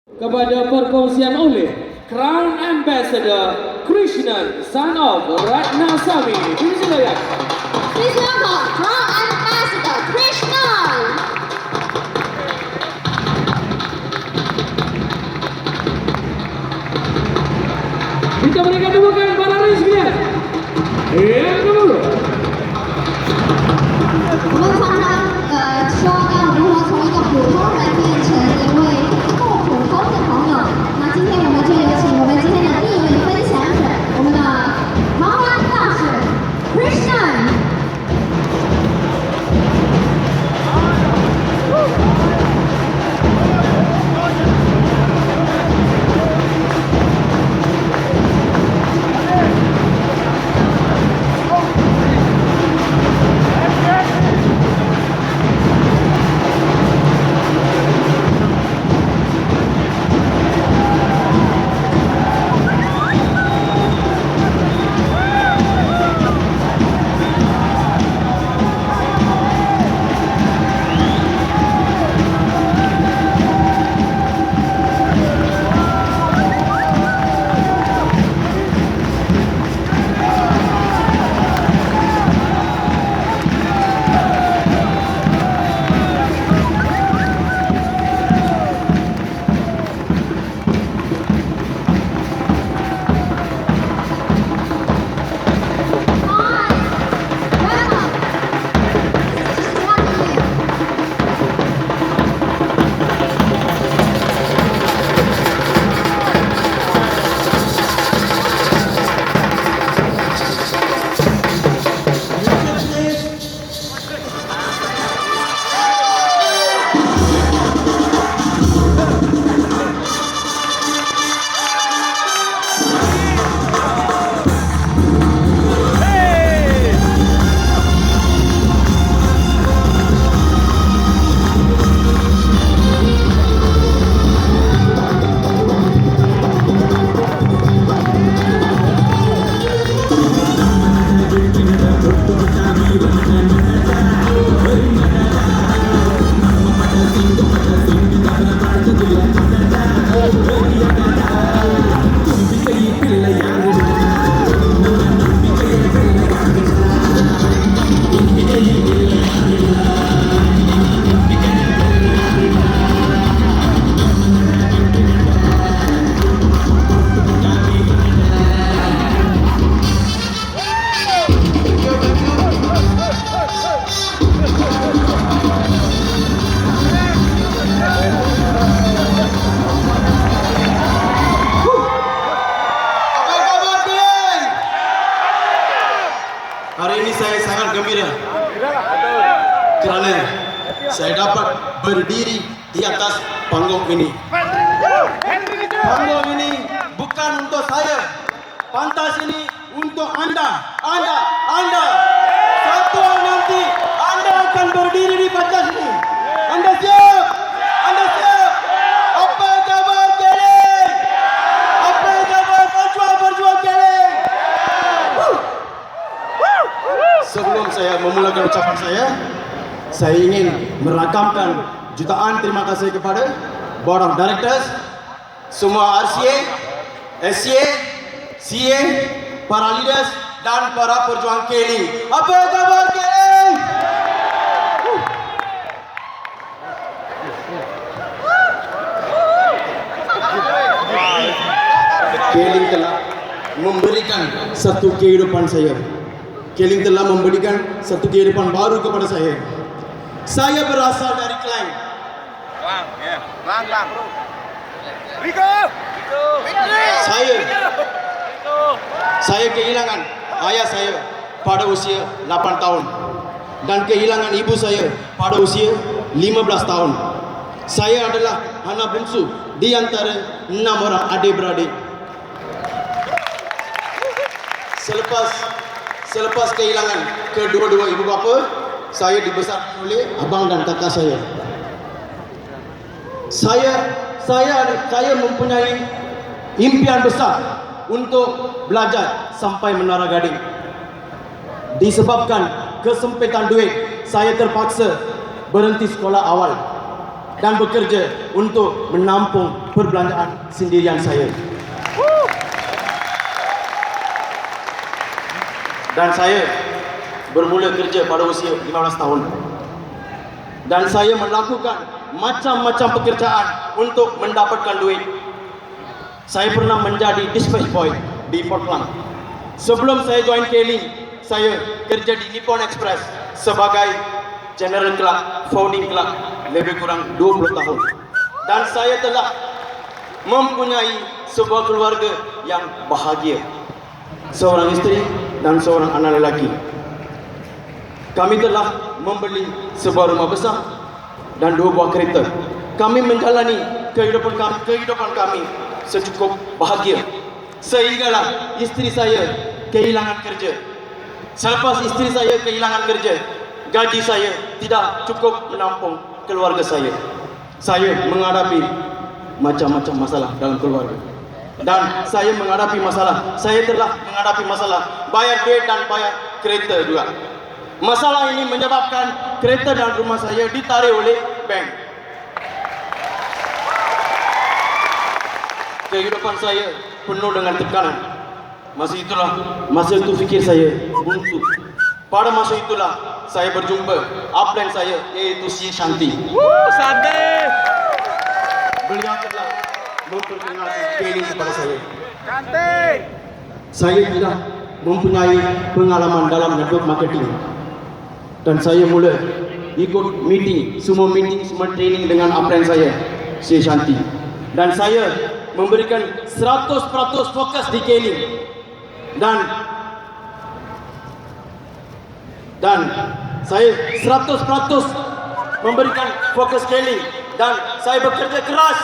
kepada perkongsian oleh Crown Ambassador Krishnan son of Ratnasamy. Dipersilakan. Please welcome Crown Ambassador Krishnan. Kita berikan tepukan para rakyat sekalian. Yang kedua. 我们常常说要如何从一个普通人变成一位不普通的朋友。那今天我们就有请我们今天的第一位分享者，我们的桃花大使 Krishnan。Hari ini saya sangat gembira kerana saya dapat berdiri di atas panggung ini. Panggung ini bukan untuk saya, pantas ini untuk anda. Satu hari nanti anda akan berdiri di pantas ini. Anda siap? Apa khabar Keleng? Apa khabar berjuang Keleng? Sebelum saya memulakan ucapan saya ingin merakamkan jutaan terima kasih kepada Board of Directors, semua RCA, SCA, CA, para leaders dan para perjuang Keleng. Apa khabar Keleng? Keleng telah memberikan satu kehidupan saya. Keleng telah memberikan satu kehidupan baru kepada saya. Saya berasal dari Klang. Lang, bro. Rico. Saya kehilangan ayah saya pada usia 8 tahun dan kehilangan ibu saya pada usia 15 tahun. Saya adalah anak bungsu di antara 6 orang adik-beradik. Selepas kehilangan kedua-dua ibu bapa, saya dibesarkan oleh abang dan kakak saya. Saya mempunyai impian besar untuk belajar sampai Menara Gading. Disebabkan kesempitan duit, saya terpaksa berhenti sekolah awal. dan bekerja untuk menampung perbelanjaan sendirian saya. Dan saya bermula kerja pada usia 15 tahun. Dan saya melakukan macam-macam pekerjaan untuk mendapatkan duit. Saya pernah menjadi dispatch boy di Port Klang. Sebelum saya join Keling, saya kerja di Nippon Express sebagai general clerk, founding clerk, lebih kurang 20 tahun. Dan saya telah mempunyai sebuah keluarga yang bahagia. Seorang isteri dan seorang anak lelaki. Kami telah membeli sebuah rumah besar dan 2 buah kereta. Kami menjalani kehidupan kami secukup bahagia. Sehinggalah isteri saya kehilangan kerja. Selepas isteri saya kehilangan kerja, gaji saya tidak cukup menampung keluarga saya. Saya menghadapi macam-macam masalah dalam keluarga. Dan saya menghadapi masalah, saya telah menghadapi masalah bayar duit dan bayar kereta juga. Masalah ini menyebabkan kereta dan rumah saya ditarik oleh bank. Kehidupan saya penuh dengan tekanan. Masa itu fikir saya buntu. Pada masa itulah saya berjumpa upline saya, iaitu Si Shanti. Shanti. Beliau telah memperkenalkan Keling kepada saya. Cantik. Saya tidak mempunyai pengalaman dalam network marketing. Dan saya mula ikut semua training dengan upline saya, Si Shanti. Dan saya memberikan 100% fokus di Keling. Dan saya 100% memberikan fokus Keling. Dan saya bekerja keras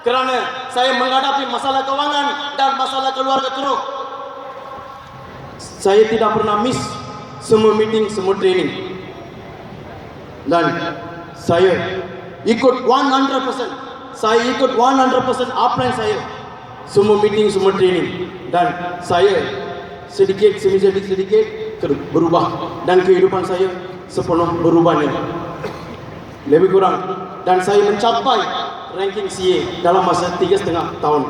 kerana saya menghadapi masalah kewangan dan masalah keluarga teruk. Saya tidak pernah miss semua meeting, semua training. Dan saya ikut 100%. Saya ikut 100% upline saya. Semua meeting, semua training. Dan saya sedikit berubah. Dan kehidupan saya sepenuh berubahnya. Lebih kurang. Dan saya mencapai ranking CA dalam masa 3,5 tahun.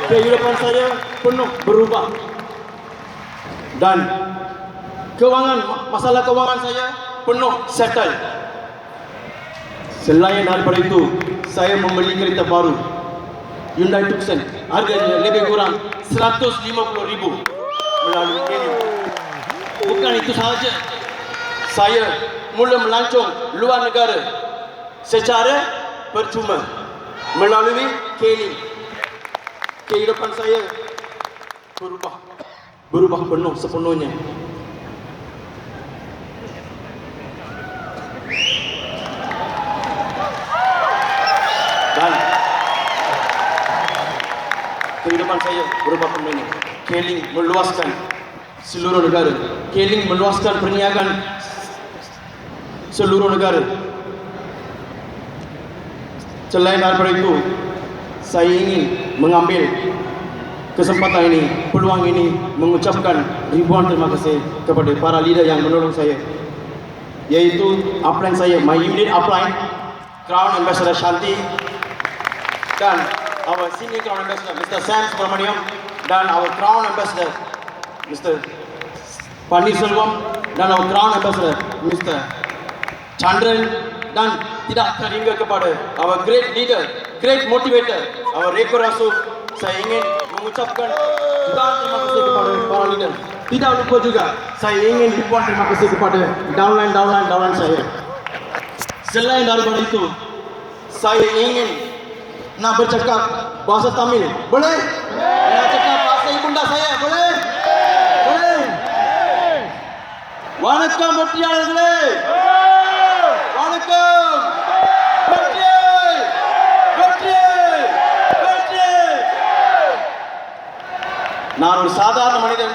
Kehidupan saya penuh berubah. Dan masalah kewangan saya penuh settle. Selain daripada itu, saya membeli kereta baru, Hyundai Tucson. Harganya lebih kurang 150,000 melalui Keling. Bukan itu sahaja, saya mula melancong luar negara secara percuma melalui Keling. Kehidupan saya berubah penuh sepenuhnya. Dan kehidupan saya berubah penuhnya. Keling meluaskan seluruh negara. Keling meluaskan perniagaan seluruh negara. Selain daripada itu, saya ingin mengambil kesempatan ini, peluang ini, mengucapkan ribuan terima kasih kepada para leader yang menolong saya, yaitu upline saya, my immediate upline, Crown Ambassador Shanti, dan our senior Crown Ambassador Mr. Sam Subramaniam, dan our Crown Ambassador Mr. Pandit Selvam, dan our Crown Ambassador Mr. Chandran, dan tidak terhingga kepada our great leader, great motivator, our Reko Rasu. Saya ingin mengucapkan jutaan terima kasih kepada para leader. Tidak lupa juga, saya ingin ribuan terima kasih kepada downline saya. Selain daripada itu, saya ingin nak bercakap bahasa Tamil. Boleh? Nak cakap bahasa ibunda saya, boleh? Boleh? Vanakkam வெற்றியாளர்களே. வணக்கம். வெற்றி. நான் ஒரு சாதாரண மனிதன்.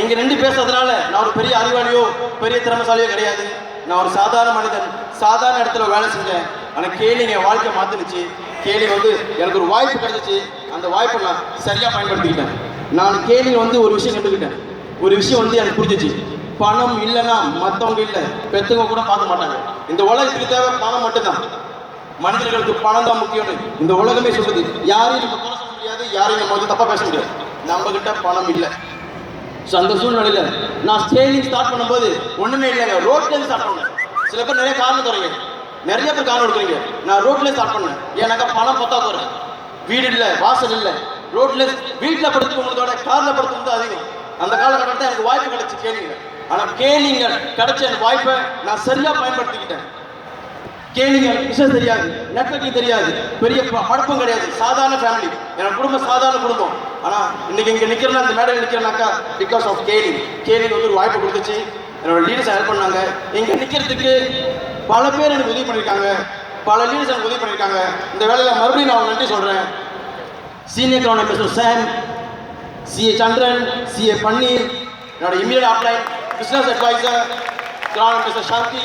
இங்க நின்று பேசுறதுனால நான் ஒரு பெரிய அறிவாளியோ பெரிய திறமைசாலியோ கிடையாது. நான் ஒரு சாதாரண மனிதன், சாதாரண இடத்துல வேலை செஞ்சேன். ஆனால் கேலிங் என் வாழ்க்கை மாற்றினுச்சு. கேலிங் எனக்கு ஒரு வாய்ப்பு கிடைச்சிச்சு. அந்த வாய்ப்பை நான் சரியாக பயன்படுத்திக்கிட்டேன். நான் கேலிங் ஒரு விஷயம் கற்றுக்கிட்டேன். ஒரு விஷயம் எனக்கு புரிஞ்சிச்சு. பணம் இல்லைன்னா மற்றவங்க இல்லை, பெற்றவங்க கூட பார்க்க மாட்டாங்க. இந்த உலகத்துக்கு தேவை பணம் மட்டும்தான். மனிதர்களுக்கு பணம் தான் முக்கியம். இந்த உலகமே சொல்லுது. யாரையும் நம்ம குறை சொல்ல முடியாது, யாரையும் நம்ம தப்பா பேச முடியாது. நம்ம கிட்ட பணம் இல்லை. ஸோ அந்த சூழ்நிலையில நான் ஸ்டேஜிங் ஸ்டார்ட் பண்ணும்போது ஒண்ணுமே இல்லைங்க. ரோட்லேருந்து ஸ்டார்ட் பண்ணேன். சில பேர் நிறைய காரணம் தரீங்க, நிறைய பேர் காரணம் கொடுக்குறீங்க. நான் ரோட்லேயே ஸ்டார்ட் பண்ணேன். ஏன்னாக்கா பணம் பத்தாக்குறேன். வீடு இல்லை, வாசல் இல்லை. ரோட்ல வீட்டில் படுத்துக்கிறதோட காரில் படுத்துக்கிறது அதிகம். அந்த காலகட்டத்தில் எனக்கு வாய்ப்பு கிடைச்சி கேளுங்க. ஆனால் கேளுங்க கிடைச்ச எனக்கு வாய்ப்பை நான் சரியா பயன்படுத்திக்கிட்டேன். கேளுங்க விஷயம் தெரியாது, நெட்வொர்க்கிங் தெரியாது, பெரிய பழப்பம் கிடையாது, சாதாரண ஃபேமிலி. என் குடும்பம் சாதாரண குடும்பம். ஆனால் இன்னைக்கு இங்கே நிற்கிறேன்னா, இந்த மேடையில் நிற்கிறேனாக்கா பிகாஸ் ஆஃப் கேலிங். கேலிங் வந்து ஒரு வாய்ப்பு கொடுத்துச்சு. என்னோட லீடர்ஸ் ஹெல்ப் பண்ணாங்க. இங்கே நிற்கிறதுக்கு பல பேர் எனக்கு உதவி பண்ணியிருக்காங்க. பல லீடர்ஸ் எனக்கு உதவி பண்ணியிருக்காங்க. இந்த வேலையில் மறுபடியும் நான் நன்றி சொல்கிறேன். சீனியர் கிரவுண்ட் mister Sam, CA Chandran, CA Panneer, என்னோட இமீடியட் அப்ளைன் பிஸ்னஸ் அட்வைசர் கிரவுண்ட் மிஸ்டர் சாந்தி,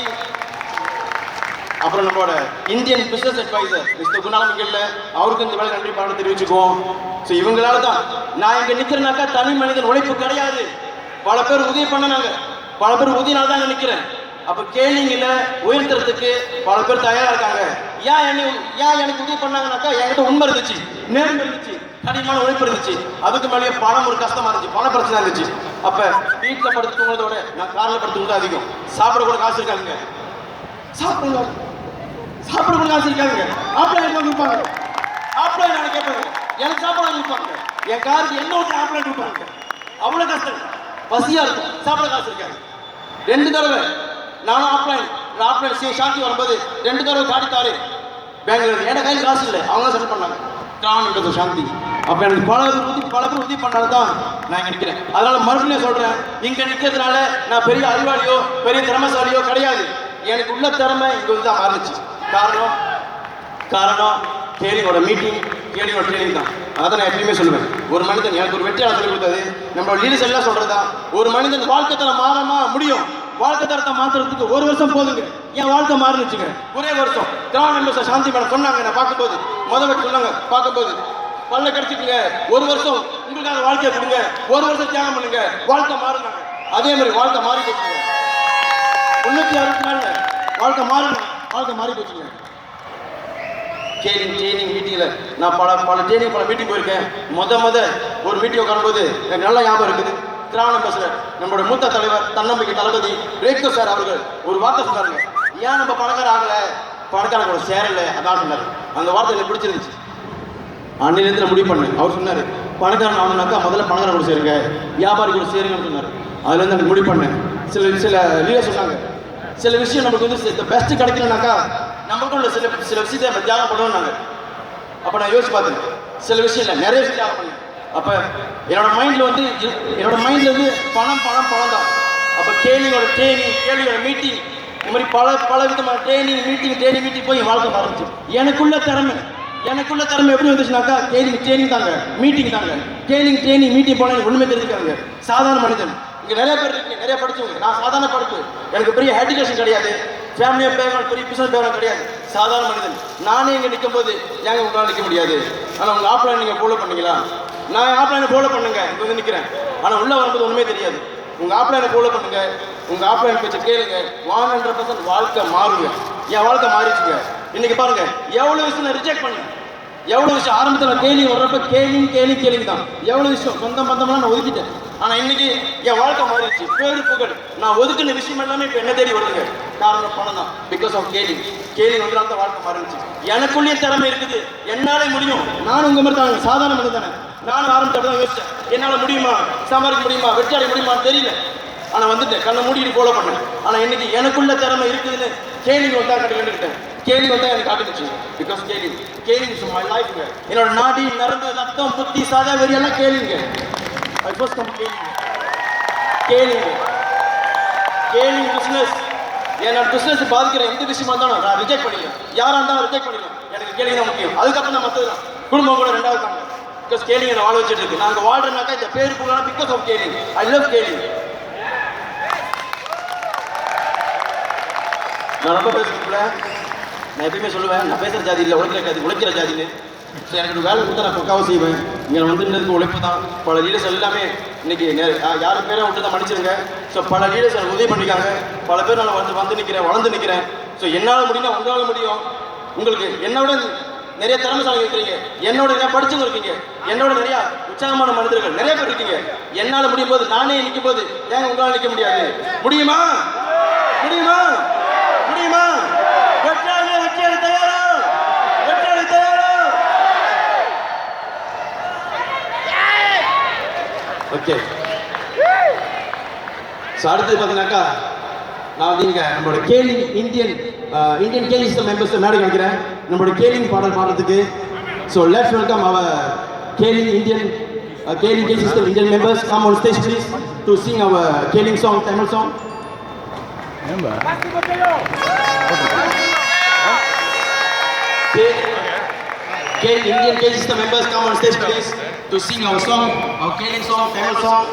அப்புறம் நம்மளோட இந்தியன் பிஸ்னஸ் அட்வைசர் மிஸ்டர் குணாலமிகல்ல, அவருக்கு இந்த வேலை நன்றி பாராட்டு தெரிவிச்சுக்குவோம். ஸோ இவங்களால தான் நான் இங்கே நிற்கிறேனாக்கா தனி மனிதன் உழைப்பு கிடையாது. பல பேர் உதவி பண்ணனாங்க, பல பேர் உதவினால தான் இங்கே நிற்கிறேன். அப்போ கேளிங்கில் உயர்த்துறதுக்கு பல பேர் தயாராக இருக்காங்க. ஏன் எனக்கு உதவி பண்ணாங்கனாக்கா என்கிட்ட உண்மை இருந்துச்சு, நேர்மை இருந்துச்சு, கடினமான உழைப்பு இருந்துச்சு. அதுக்கு மேலேயே பணம் ஒரு கஷ்டமா இருந்துச்சு, பண பிரச்சனை இருந்துச்சு. அப்போ வீட்டில் படுத்துக்கிறதோட நான் காரில் படுத்துக்கிறது அதிகம். சாப்பிட கூட காசு இருக்காதுங்க. சாப்பிட கூட காசு இருக்காதுங்க. ஆப்லைன் கொடுப்பாங்க. ஆப்லைன் நான் கேட்பாங்க, எனக்கு சாப்பாடு கொடுப்பாங்க. என் காருக்கு என்ன ஒரு ஆப்லைன் கொடுப்பாங்க. அவ்வளோ கஷ்டம், பசியா இருக்கும், சாப்பிட காசு இருக்காது. 2 தடவை நானும் ஆப்லைன் சாந்தி வரும்போது 2 தடவை காட்டித்தாரு பெங்களூர். என் கையில் காசு இல்லை, அவங்க செட்டில் பண்ணாங்க. கிராமன்றது சாந்தி. அப்போ எனக்கு பல பேர் உதவி பண்ணாலும் தான் நான் இங்கே நிற்கிறேன். அதனால மறுபடியும் சொல்றேன், இங்கே நிற்கிறதுனால நான் பெரிய அறிவாளியோ பெரிய திறமைசாலியோ கிடையாது. எனக்கு உள்ள திறமை இங்கே வந்து தான் மாறிச்சு. காரணம் கேளிங்கோட மீட்டிங், கேளிங்கோட ட்ரைனிங் தான். அதை நான் எப்பயுமே சொல்லுவேன். ஒரு மனிதன் எனக்கு ஒரு வெற்றியாளர் சொல்லி கொடுத்தது, நம்மளோட லீடர்ஸ் எல்லாம் சொல்றதா, ஒரு மனிதன் வாழ்க்கை தரம் மாறமா முடியும். வாழ்க்கை தரத்தை மாற்றுறதுக்கு 1 வருஷம் போதுங்க. என் வாழ்க்கை மாறினுச்சுங்க, ஒரே வருஷம். கிரவுண்ட் மெம்பர்ஸ் சாந்தி மேடம் சொன்னாங்க, நான் பார்க்கும்போது முதல்ல சொன்னாங்க, பார்க்கும்போது பல்ல கிடைச்சிக்குங்க, 1 வருஷம் உங்களுக்காக வாழ்க்கையை கொடுங்க, 1 வருஷம் தியாகம் பண்ணுங்க, வாழ்க்கை மாறுங்க. அதே மாதிரி வாழ்க்கை மாறி போச்சுங்க. 364 வாழ்க்கை மாறி போச்சுங்க. ட்ரைனிங் மீட்டிங்கில் நான் பல மீட்டிங் போயிருக்கேன். ஒரு மீட்டிங் உட்காரும்போது எனக்கு நல்லா ஞாபகம் இருக்குது. கிராம பஸ்ல நம்மளோட மூத்த தலைவர், தன்னம்பிக்கை தளபதி ரேக்கோ சார் அவர்கள் ஒரு வார்த்தை சொன்னாருங்க, ஏன் நம்ம பணக்கார ஆகல, பணக்காரங்களோட சேரல, அதான் சொன்னார். அந்த வார்த்தை எனக்கு பிடிச்சிருந்துச்சு. அன்னிலேருந்து நான் முடிவு பண்ணேன். அவர் சொன்னார், பணக்காரன் ஆகணும்னாக்கா முதல்ல பணக்கார கூட சேருங்க, வியாபாரி கூட சேருங்கன்னு சொன்னார். அதுலேருந்து எனக்கு முடிவு பண்ணேன். சில லீடர் சொன்னாங்க, சில விஷயம் நமக்கு வந்து பெஸ்ட் கிடைக்கலனாக்கா நமக்கு உள்ள சில விஷயத்தை நம்ம தியாகம் பண்ணணும்னாங்க. அப்போ நான் யோசிச்சு பார்த்தேன், சில விஷயம் இல்லை, நிறைய விஷயம் தியாகம் பண்ணேன். அப்போ என்னோட மைண்டில் வந்து பணம் தான். அப்போ கேளிங்கோட ட்ரைனிங், கேளிங்கோட மீட்டிங், இந்த மாதிரி பல விதமான ட்ரைனிங் மீட்டிங் போய் என் வாழ்க்கை ஆரம்பிச்சு. எனக்குள்ள திறமை எப்படி வந்துச்சுனாக்கா ட்ரைனிங் தாங்க, மீட்டிங் தாங்க. ட்ரைனிங் மீட்டிங் போனால் எனக்கு ஒன்றுமே தெரிஞ்சுக்காங்க. சாதாரண மனிதன் இங்கே நிறைய பேர் இருக்கு, நிறைய படிச்சவங்க. நான் சாதாரண படிப்பு, எனக்கு பெரிய எஜுகேஷன் கிடையாது, ஃபேமிலியாக பேக்ரவுண்ட், பெரிய பிசினஸ் பேக்ரவுண்ட் கிடையாது, சாதாரண மனிதன். நானே இங்கே நிற்கும் போது ஏங்க உங்களால் நிற்க முடியாது? ஆனால் உங்கள் ஆப்லைன் நீங்கள் ஃபாலோ பண்ணீங்களா? நான் ஆப்லைனை ஃபாலோ பண்ணுங்க, இங்கே வந்து நிற்கிறேன். ஆனால் உள்ளே வரும்போது ஒன்றுமே தெரியாது. உங்கள் ஆப்லைனை ஃபாலோ பண்ணுங்க, உங்கள் ஆப்லைன் பேச்சை கேளுங்க, 100% வாழ்க்கை மாறுங்க. என் வாழ்க்கை மாறிச்சுங்க. இன்னைக்கு பாருங்க, எவ்வளோ விஷயம் நான் ரிஜெக்ட் பண்ணேன், எவ்வளோ விஷயம் ஆரம்பத்தில் கேள்வி வர்றப்ப கேள்வி தான், எவ்வளோ விஷயம் சொந்த பந்தமெல்லாம் நான் ஒதுக்கிட்டேன். ஆனால் இன்னைக்கு என் வாழ்க்கை மாறிடுச்சு. பேரு புகழ் நான் ஒதுக்கின விஷயம் எல்லாமே இப்போ என்ன தேடி வருதுங்க. காரணம் பணம் தான். பிகாஸ் ஆஃப் கேள்வி வந்து அந்த வாழ்க்கை மாறிடுச்சு. எனக்குள்ளேயே திறமை இருக்குது, என்னாலே முடியும். நானும் உங்க மாதிரி தாங்க, சாதாரண மனிதன் தானே. நானும் ஆரம்பிச்சப்ப தான் யோசிச்சேன், என்னால் முடியுமா, சம்பாதிக்க முடியுமா, வெற்றி அடைய முடியுமான்னு தெரியல. ஆனால் வந்துட்டேன், கண்ணை மூடிட்டு ஃபாலோ பண்ணேன். ஆனால் இன்னைக்கு எனக்குள்ள திறமை இருக்குதுன்னு கேள்வி வந்தா கண்டுக்கிட்டேன். கேள்வி வந்தா எனக்கு காட்டுச்சு. பிகாஸ் கேள்வி இஸ் மை லைஃப். என்னோட நாடி நரம்பு ரத்தம் புத்தி சாதா வெறியெல்லாம் கேளுங்க. கேளிங் பிசினஸ். என்னோட பிசினஸ் பாதிக்கிற எந்த விஷயமா இருந்தாலும் நான் ரிஜெக்ட் பண்ணிடுவேன். யாரா இருந்தாலும் ரிஜெக்ட் பண்ணிடுவேன். எனக்கு கேளிங் தான் முக்கியம். அதுக்கப்புறம் நான் மற்றது குடும்பம் கூட 2வது தாங்க. பிகாஸ் கேளிங் வாழ வச்சுட்டு இருக்கு. நாங்கள் வாழ்றேன்னாக்கா இந்த பேரு கூட because of calling. I love calling. நான் ரொம்ப பேசுறதுல நான் எப்பயுமே சொல்லுவேன், நான் பேசுகிற ஜாதி இல்லை, உழைக்கிற ஜாதின்னு. ஸோ எனக்கு வேலை கொடுத்தா நான் பக்காவாக செய்வேன். இங்கே வந்துட்டு உழைப்பு தான். பல லீடர்ஸ் எல்லாமே இன்னைக்கு யாரும் பேரை விட்டு தான் மன்னிச்சிருங்க. ஸோ பல லீடர்ஸ் எனக்கு உதவி பண்ணிக்காங்க. பல பேர் நான் வந்து நிற்கிறேன், வளர்ந்து நிற்கிறேன். ஸோ என்னால் முடியும், உங்களால் முடியும். உங்களுக்கு என்னோட நிறைய திறமைசாலி இருக்கிறீங்க, என்னோட நிறைய படிச்சவங்க இருக்கீங்க, என்னோட நிறைய உற்சாகமான மனிதர்கள் நிறைய பேர் இருக்கீங்க. என்னால் முடியும் போது நானே நிற்கும் போது ஏன் உங்களால் நிற்க முடியாது? முடியுமா? முடியுமா? முடியுமா? வெற்றாளி வெற்றியாளி தயாரா? வெற்றாளி தயாரா? ஓகே. ஸோ அடுத்தது பார்த்தீங்கன்னாக்கா நான் வந்து இங்கே நம்மளோட Kaling Indian Kaling system members மேடை கிடைக்கிறேன் நம்மளோட கேலிங் பாடல் பாடுறதுக்கு. So let's welcome our Kaling Kaling system Indian members come on stage please to sing our Kaling song, Tamil song. Indian KG system members come on stage please to sing our song, our Keling song, Tamil song.